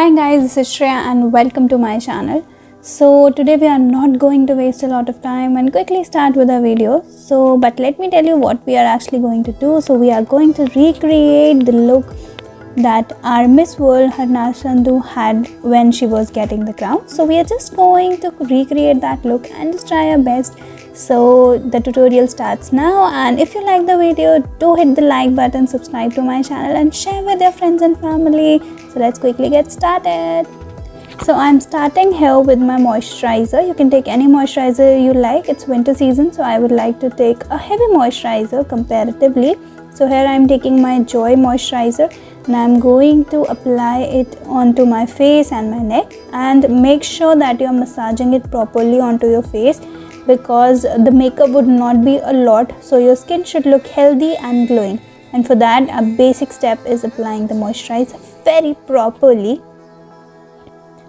Hi guys, this is Shreya and welcome to my channel. So today we are not going to waste a lot of time and quickly start with our video. But let me tell you what we are actually going to do. So we are going to recreate the look that our Miss World Harnaar Sandhu had when she was getting the crown. So we are just going to recreate that look and just try our best. So the tutorial starts now, and if you like the video, do hit the like button, subscribe to my channel and share with your friends and family. So let's quickly get started. So I'm starting here with my moisturizer. You can take any moisturizer you like. It's winter season, so I would like to take a heavy moisturizer comparatively. So here I'm taking my Joy moisturizer and I'm going to apply it onto my face and my neck, and make sure that you're massaging it properly onto your face, because the makeup would not be a lot, so your skin should look healthy and glowing. And for that, a basic step is applying the moisturizer very properly.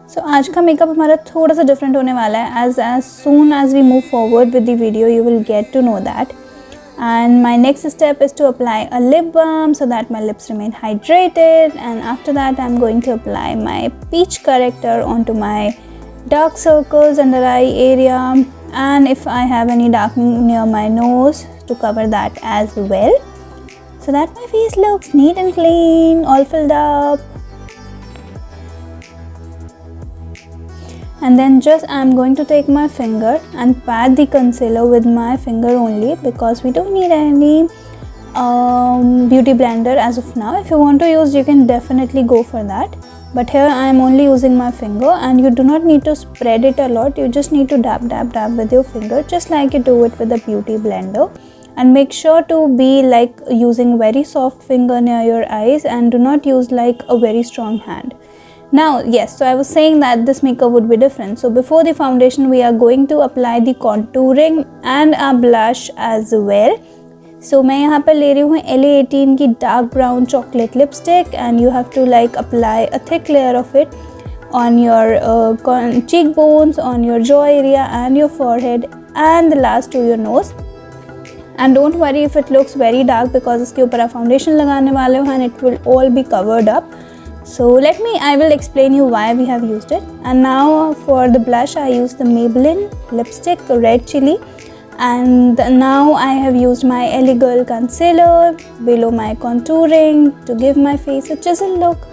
So आज का makeup हमारा थोड़ा सा different होने वाला है. as soon as we move forward with the video, you will get to know that. And my next step is to apply a lip balm so that my lips remain hydrated, and after that I'm going to apply my peach corrector onto my dark circles under eye area, and if I have any darkening near my nose, to cover that as well, so that my face looks neat and clean, all filled up. And then just I'm going to take my finger and pat the concealer with my finger only, because we don't need any beauty blender as of now. If you want to use, you can definitely go for that, but here I am only using my finger, and you do not need to spread it a lot. You just need to dab with your finger, just like you do it with a beauty blender. And make sure to be like using very soft finger near your eyes, and do not use like a very strong hand. Now yes, so I was saying that this makeup would be different. So before the foundation, we are going to apply the contouring and a blush as well. So मैं यहाँ पर ले रही हूँ LA18 की dark brown chocolate lipstick, and you have to like apply a thick layer of it on your cheekbones, on your jaw area and your forehead, and the last to your nose. And don't worry if it looks very dark, because इसके ऊपर आप foundation लगाने वाले हो and it will all be covered up. So I will explain you why we have used it. And now for the blush, I used the Maybelline lipstick Red Chili. And now I have used my Ellie Girl concealer below my contouring to give my face a chisel look,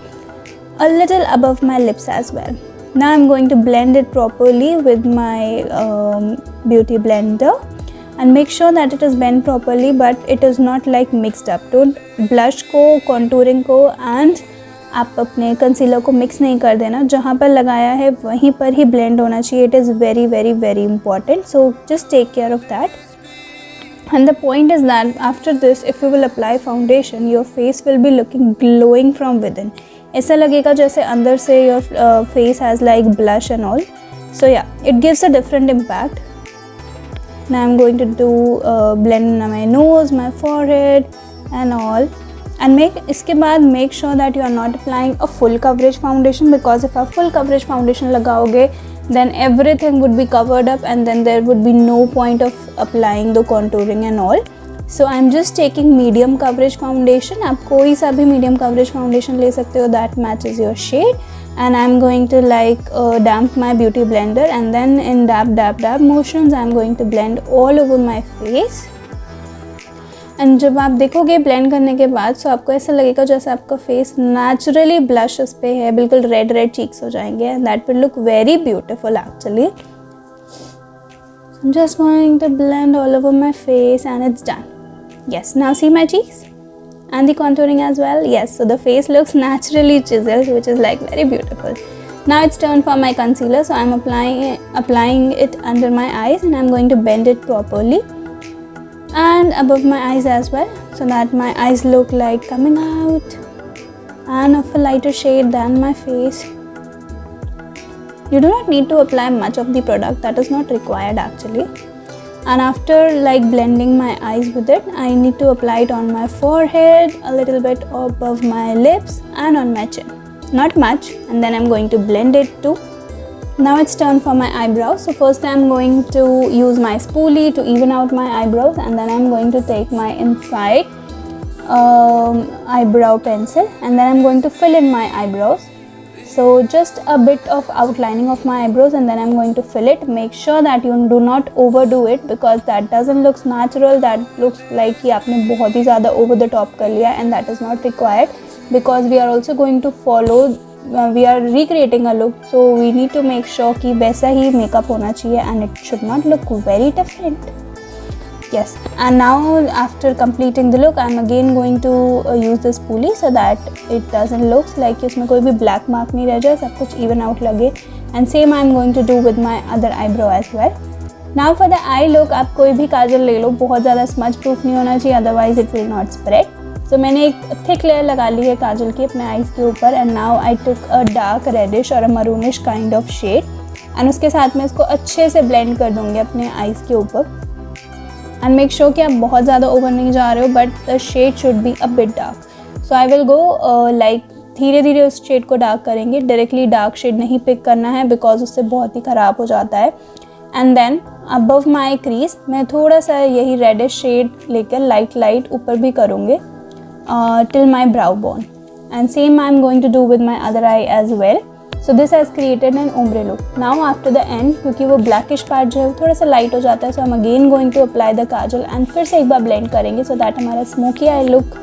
a little above my lips as well. Now I'm going to blend it properly with my beauty blender, and make sure that it is blended properly, but it is not like mixed up. Don't blush को, contouring को and आप अपने concealer को mix नहीं कर देना. जहाँ पर लगाया है वहीं पर ही ब्लेंड होना चाहिए. It is very very very important. So just take care of that. And the point is that after this, if you will apply foundation, your face will be looking glowing from within. ऐसा लगेगा जैसे अंदर से your face has like blush and all. So yeah, it gives a different impact. Now I'm going to do blend my nose, my forehead and all. And इसके बाद make sure that you are not applying a full coverage foundation, because if a full coverage foundation लगाओगे, then everything would be covered up, and then there would be no point of applying the contouring and all. So I'm just taking medium coverage foundation. आप कोई सा भी medium coverage foundation ले सकते हो that matches your shade. And I'm going to like damp my beauty blender, and then in dab motions I'm going to blend all over my face. And जब आप देखोगे ब्लेंड करने के बाद, सो आपको ऐसा लगेगा जैसे आपका फेस नेचुरली ब्लशेस पे है, बिल्कुल रेड चीक्स हो जाएंगे, and that will look very beautiful actually. I'm just going to blend all over my face and it's done. Yes, now see my cheeks and the contouring as well. Yes, so the face looks naturally chiseled, which is like very beautiful. Now it's turn for my concealer, so I'm applying it under my eyes, and I'm going to bend it properly and above my eyes as well, so that my eyes look like coming out and of a lighter shade than my face. You do not need to apply much of the product, that is not required actually. And after like blending my eyes with it, I need to apply it on my forehead, a little bit above my lips and on my chin, not much, and then I'm going to blend it too. Now it's turn for my eyebrows. So first I'm going to use my spoolie to even out my eyebrows, and then I'm going to take my inside eyebrow pencil, and then I'm going to fill in my eyebrows. So just a bit of outlining of my eyebrows and then I'm going to fill it. Make sure that you do not overdo it because that doesn't look natural. That looks like कि आपने बहुत ही ज़्यादा over the top कर लिया and that is not required because we are also going to follow, we are recreating a look, so we need to make sure कि वैसा ही makeup होना चाहिए and it should not look very different. Yes, and now after completing the look I'm again going to use this spoolie so that it doesn't look like इसमें कोई भी black mark नहीं रह जाए, सब कुछ even out लगे. And same I'm going to do with my other eyebrow as well. Now for the eye look, आप कोई भी काजल ले लो, बहुत ज़्यादा smudge proof नहीं होना चाहिए, otherwise it will not spread. So मैंने एक thick layer लगा ली है काजल की अपने eyes के ऊपर and now I took a dark reddish और a maroonish kind of shade and उसके साथ में इसको अच्छे से blend कर दूँगी अपने eyes के ऊपर. And make sure कि आप बहुत ज़्यादा ओवर नहीं जा रहे हो but the shade should be a bit dark. So I will go like धीरे धीरे उस शेड को डार्क करेंगे, डायरेक्टली डार्क शेड नहीं पिक करना है बिकॉज उससे बहुत ही ख़राब हो जाता है. And then above my crease मैं थोड़ा सा यही रेडिश शेड लेकर लाइट ऊपर भी करूँगी till my brow bone. And same I am going to do with my other eye as well. So this has created an ombre look. Now after the end क्योंकि वो blackish part जो है वो थोड़ा सा लाइट हो जाता है, so I am again going to apply the kajal and फिर से एक बार ब्लेंड करेंगे सो दैट हमारा स्मोकी आई लुक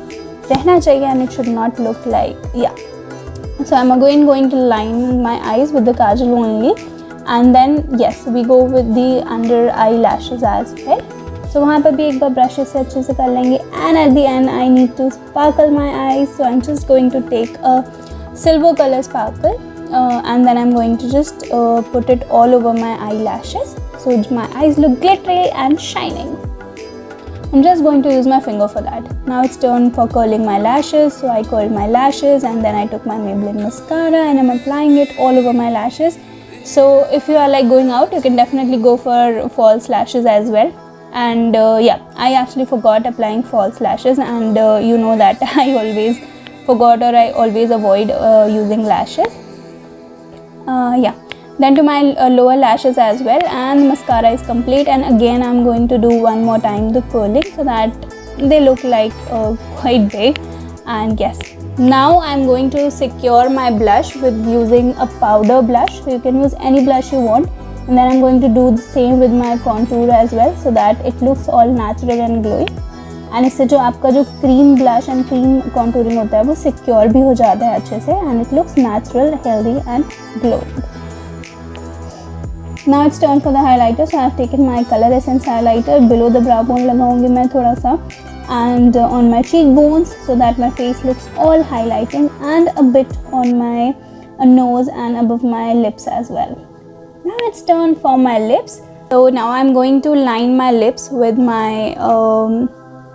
रहना चाहिए and it should not look like yeah. So I'm again going to line my eyes with the kajal only and then yes we go with the under eyelashes as well. So वहाँ पर भी एक बार brushes से अच्छे से कर लेंगे and at the end I need to sparkle my eyes, so I'm just going to take a silver color sparkle and then I'm going to just put it all over my eyelashes so my eyes look glittery and shining. I'm just going to use my finger for that. Now it's turn for curling my lashes, so I curled my lashes and then I took my Maybelline mascara and I'm applying it all over my lashes. So if you are like going out, you can definitely go for false lashes as well. And yeah, I actually forgot applying false lashes and you know that I always forgot or I always avoid using lashes. Yeah. Then to my lower lashes as well, and mascara is complete and again I'm going to do one more time the curling so that they look like quite big. And yes, now I'm going to secure my blush with using a powder blush, so you can use any blush you want, and then I'm going to do the same with my contour as well so that it looks all natural and glowy. And इससे जो आपका जो cream blush and cream contouring होता है वो secure भी हो जाता है अच्छे से and it looks natural, healthy and glowing. Now it's turn for the highlighter, so I have taken my Color Essence highlighter. Below the brow bone लगाऊंगी मैं थोड़ा सा and on my cheekbones so that my face looks all highlighting and a bit on my nose and above my lips as well. Now it's turn for my lips. So now I'm going to line my lips with my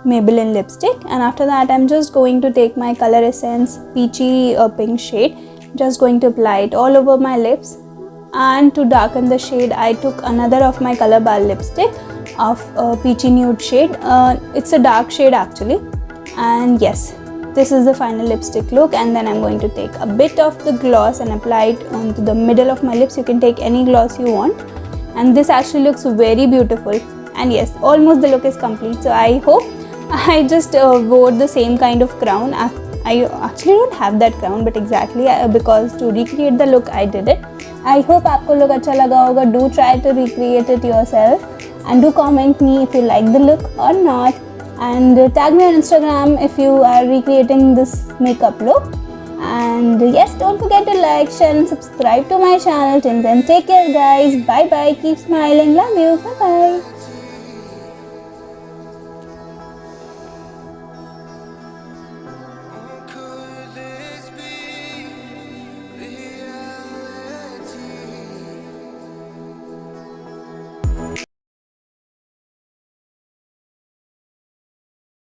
Maybelline lipstick and after that I'm just going to take my Color Essence peachy pink shade. Just going to apply it all over my lips. And to darken the shade I took another of my Color Bar lipstick of peachy nude shade. It's a dark shade actually, and yes, this is the final lipstick look. And then I'm going to take a bit of the gloss and apply it onto the middle of my lips. You can take any gloss you want and this actually looks very beautiful. And yes, almost the look is complete. So I hope I just wore the same kind of crown. I actually don't have that crown but exactly because to recreate the look I did it. I hope आपको look अच्छा लगा होगा. Do try to recreate it yourself and do comment me if you like the look or not, and tag me on Instagram if you are recreating this makeup look. And yes, don't forget to like, share and subscribe to my channel. Till then, take care guys. Bye bye. Keep smiling. Love you. Bye bye.